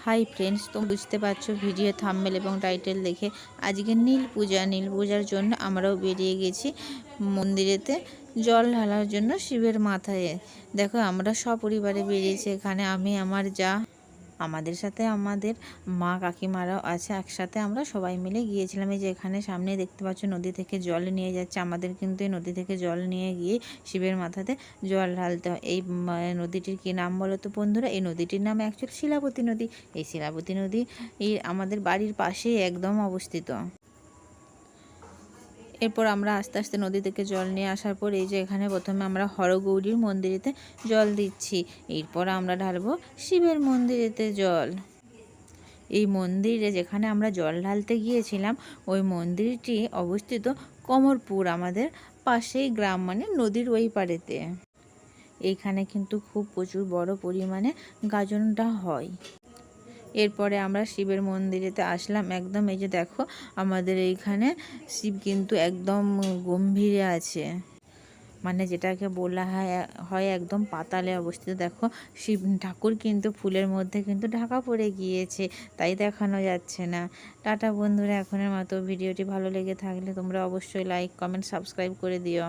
Hi friends, তোমরা বুঝতে পারছো ভিডিও থাম্বনেল এবং টাইটেল দেখে আজকে নীল পূজার জন্য আমরাও বেরিয়ে গেছি মন্দিরেতে জল ঢালার জন্য শিবের মাথায়। দেখো আমরা সপরিবারে বেরিয়েছি। এখানে আমি, আমার যা, আমাদের সাথে আমাদের মা কাকিমারাও আছে। একসাথে আমরা সবাই মিলে গিয়েছিলাম। এই যে এখানে সামনে দেখতে পাচ্ছ নদী থেকে জল নিয়ে যাচ্ছে। আমাদের কিন্তু এই নদী থেকে জল নিয়ে গিয়ে শিবের মাথাতে জল ঢালতে হয়। এই নদীটির কী নাম বলো তো বন্ধুরা? এই নদীটির নাম অ্যাকচুয়ালি শিলাবতী নদী। এই শিলাবতী নদী আমাদের বাড়ির পাশেই একদম অবস্থিত। এরপর আমরা আস্তে আস্তে নদী থেকে জল নিয়ে আসার পর এই যে এখানে প্রথমে আমরা হরগৌরীর মন্দিরেতে জল দিচ্ছি। এরপর আমরা ঢালবো শিবের মন্দিরেতে জল। এই মন্দিরে যেখানে আমরা জল ঢালতে গিয়েছিলাম ওই মন্দিরটি অবস্থিত কমরপুর, আমাদের পাশেই গ্রাম, মানে নদীর ওই পাড়েতে। এইখানে কিন্তু খুব প্রচুর বড় পরিমাণে গাজনটা হয়। এরপরে আমরা শিবের মন্দিরেতে আসলাম। একদম এই যে দেখো আমাদের এইখানে শিব কিন্তু একদম গম্ভীরে আছে, মানে যেটাকে বলা হয় একদম পাতালে অবস্থিত। দেখো শিব ঠাকুর কিন্তু ফুলের মধ্যে কিন্তু ঢাকা পড়ে গিয়েছে, তাই দেখানো যাচ্ছে না। টাটা বন্ধুরা, এখনের মতো। ভিডিওটি ভালো লেগে থাকলে তোমরা অবশ্যই লাইক, কমেন্ট, সাবস্ক্রাইব করে দিও।